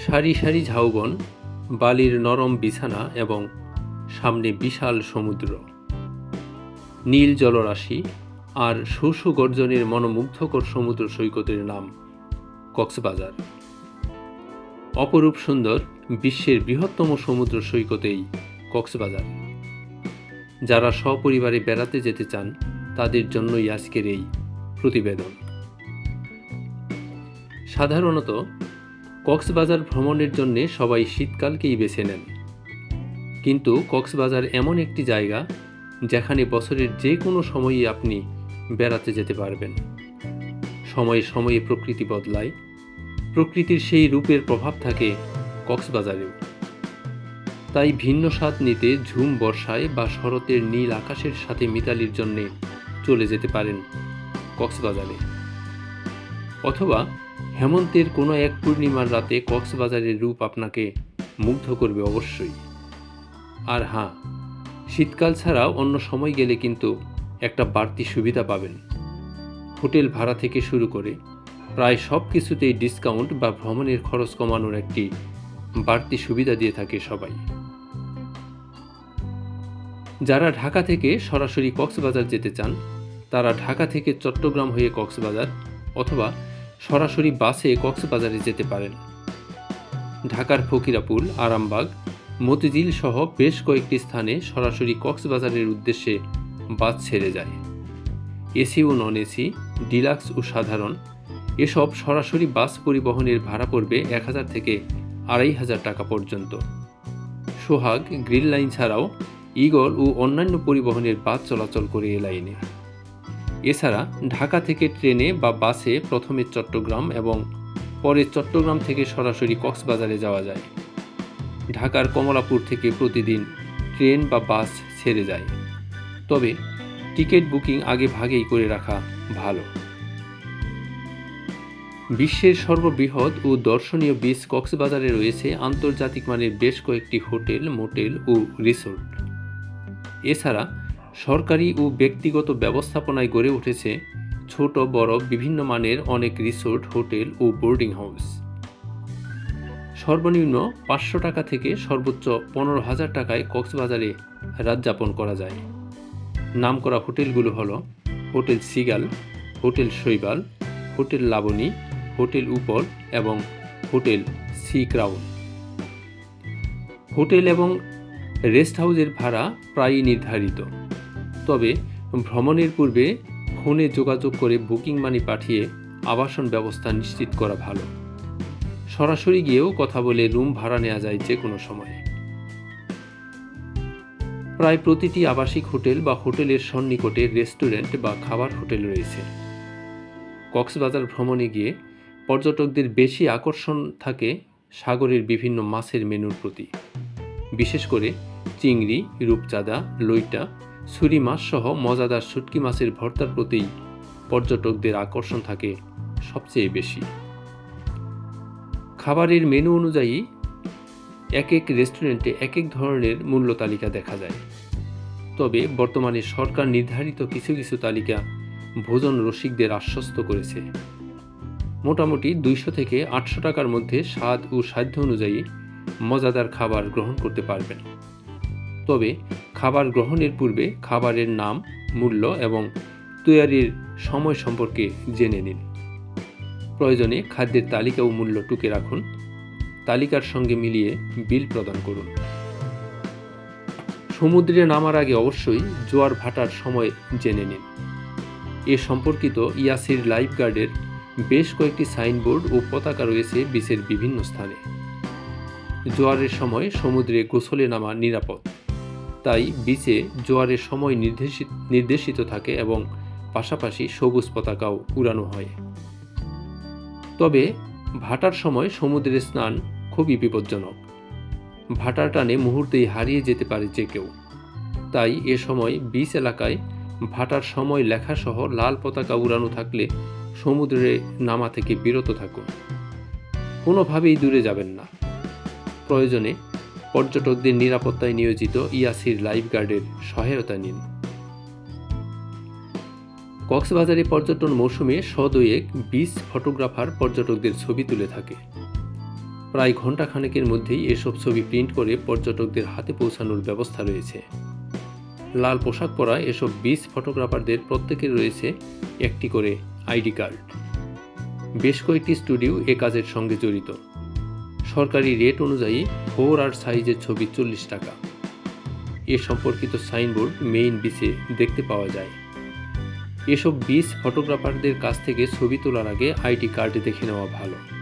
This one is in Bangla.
সারি সারি ঝাউবন, বালির নরম বিছানা এবং সামনে বিশাল সমুদ্র, নীল জলরাশি আর শু শু গর্জনের মনোমুগ্ধকর সমুদ্র সৈকতের নাম কক্সবাজার। অপরূপ সুন্দর বিশ্বের বৃহত্তম সমুদ্র সৈকতেই কক্সবাজার। যারা সপরিবারে বেড়াতে যেতে চান তাদের জন্যই আজকের এই প্রতিবেদন। সাধারণত কক্সবাজার ভ্রমণের জন্য সবাই শীতকালকেই বেছে নেন, কিন্তু কক্সবাজার এমন একটি জায়গা যেখানে বছরের যে কোনো সময়ই আপনি বেড়াতে যেতে পারবেন। সময়ে সময়ে প্রকৃতি বদলায়, প্রকৃতির সেই রূপের প্রভাব থাকে কক্সবাজারেও। তাই ভিন্ন স্বাদ নিতে ঝুম বর্ষায় বা শরতের নীল আকাশের সাথে মিতালির জন্যে চলে যেতে পারেন কক্সবাজারে, অথবা হেমন্তের কোনো এক পূর্ণিমার রাতে কক্সবাজারের রূপ আপনাকে মুগ্ধ করবে অবশ্যই। আর হ্যাঁ, শীতকাল ছাড়াও অন্য সময় গেলে কিন্তু একটা বাড়তি সুবিধা পাবেন। হোটেল ভাড়া থেকে শুরু করে প্রায় সব কিছুতেই ডিসকাউন্ট বা ভ্রমণের খরচ কমানোর একটি বাড়তি সুবিধা দিয়ে থাকে সবাই। যারা ঢাকা থেকে সরাসরি কক্সবাজার যেতে চান তারা ঢাকা থেকে চট্টগ্রাম হয়ে কক্সবাজার অথবা সরাসরি বাসে কক্সবাজারে যেতে পারেন। ঢাকার ফকিরাপুল, আরামবাগ, মতিঝিল সহ বেশ কয়েকটি স্থানে সরাসরি কক্সবাজারের উদ্দেশ্যে বাস ছেড়ে যায়। এসি ও নন এসি, ডিলাক্স ও সাধারণ এসব সরাসরি বাস পরিবহনের ভাড়া পড়বে 1000 থেকে 2500 টাকা পর্যন্ত। সোহাগ, গ্রিন লাইন ছাড়াও ঈগল ও অন্যান্য পরিবহনের বাস চলাচল করে এ লাইনে। এছাড়া ঢাকা থেকে ট্রেনে বা বাসে প্রথমে চট্টগ্রাম এবং পরে চট্টগ্রাম থেকে সরাসরি কক্সবাজারে যাওয়া যায়। ঢাকার কমলাপুর থেকে প্রতিদিন ট্রেন বা বাস ছেড়ে যায়, তবে টিকিট বুকিং আগে ভাগেই করে রাখা ভালো। বিশ্বের সর্ববৃহৎ ও দর্শনীয় বিচ কক্সবাজারে রয়েছে আন্তর্জাতিক মানের বেশ কয়েকটি হোটেল, মোটেল ও রিসোর্ট। এছাড়া সরকারি ও ব্যক্তিগত ব্যবস্থাপনায় গড়ে উঠেছে ছোট বড় বিভিন্ন মানের অনেক রিসোর্ট, হোটেল ও বোর্ডিং হাউস। সর্বনিম্ন 500 টাকা থেকে সর্বোচ্চ 15,000 টাকায় কক্সবাজারে রাত যাপন করা যায়। নামকরা হোটেলগুলো হলো হোটেল সিগাল, হোটেল শৈবাল, হোটেল লাবণী, হোটেল উপল এবং হোটেল সি ক্রাউন। হোটেল এবং রেস্ট হাউসের ভাড়া প্রায়ই নির্ধারিত, তবে ভ্রমণের পূর্বে ফোনে যোগাযোগ করে বুকিং মানি পাঠিয়ে আবাসন ব্যবস্থা নিশ্চিত করা ভালো। সরাসরি গিয়েও কথা বলে রুম ভাড়া নেওয়া যায় যে কোনো সময়ে। প্রায় প্রতিটি আবাসিক হোটেল বা হোটেলের সন্নিকটে রেস্টুরেন্ট বা খাবার হোটেল রয়েছে। কক্সবাজার ভ্রমণে গিয়ে পর্যটকদের বেশি আকর্ষণ থাকে সাগরের বিভিন্ন মাছের মেনুর প্রতি। বিশেষ করে চিংড়ি, রূপচাঁদা, লইটা, ছুরি মাছ সহ মজাদার শুটকি মাছের ভর্তার প্রতি পর্যটকদের আকর্ষণ থাকে সবচেয়ে বেশি। খাবারের মেনু অনুযায়ী এক এক রেস্টুরেন্টে এক এক ধরনের মূল্য তালিকা দেখা যায়, তবে বর্তমানে সরকার নির্ধারিত কিছু কিছু তালিকা ভোজন রসিকদের আশ্বস্ত করেছে। মোটামুটি 200 থেকে 800 টাকার মধ্যে স্বাদ ও সাধ্য অনুযায়ী মজাদার খাবার গ্রহণ করতে পারবেন। তবে খাবার গ্রহণের পূর্বে খাবারের নাম, মূল্য এবং তৈরির সময় সম্পর্কে জেনে নিন। প্রয়োজনে খাদ্যের তালিকা ও মূল্য টুকে রাখুন। তালিকার সঙ্গে মিলিয়ে বিল প্রদান করুন। সমুদ্রে নামার আগে অবশ্যই জোয়ার ভাটার সময় জেনে নিন। এ সম্পর্কিত ইয়াসির লাইফ গার্ডের বেশ কয়েকটি সাইনবোর্ড ও পতাকা রয়েছে বিচের বিভিন্ন স্থানে। জোয়ারের সময় সমুদ্রে গোসলে নামা নিরাপদ, তাই বিচে জোয়ারের সময় নির্দেশিত থাকে এবং পাশাপাশি সবুজ পতাকাও উড়ানো হয়। তবে ভাটার সময় সমুদ্রে স্নান খুবই বিপজ্জনক। ভাটার টানে মুহূর্তেই হারিয়ে যেতে পারে যে কেউ। তাই এ সময় বিচ এলাকায় ভাটার সময় লেখাসহ লাল পতাকা উড়ানো থাকলে সমুদ্রে নামা থেকে বিরত থাকুন। কোনোভাবেই দূরে যাবেন না। প্রয়োজনে পর্যটকদের নিরাপত্তায় নিয়োজিত ইয়াসির লাইফ গার্ডের সহায়তা নিন। কক্সবাজারে পর্যটন মৌসুমে 100-2 বিচ ফটোগ্রাফার পর্যটকদের ছবি তুলে থাকে। প্রায় ঘণ্টাখানেকের মধ্যেই এসব ছবি প্রিন্ট করে পর্যটকদের হাতে পৌঁছানোর ব্যবস্থা রয়েছে। লাল পোশাক পরা এসব বিচ ফটোগ্রাফারদের প্রত্যেকের রয়েছে একটি করে আইডি কার্ড। বেশ কয়েকটি স্টুডিও এ কাজের সঙ্গে জড়িত। সরকারি রেট অনুযায়ী 4 সাইজের ছবি 40 টাকা। এ সম্পর্কিত সাইনবোর্ড মেইন বিচে দেখতে পাওয়া যায়। এসব বিচ ফটোগ্রাফারদের কাছ থেকে ছবি তোলার আগে আইডি কার্ড দেখে নেওয়া ভালো।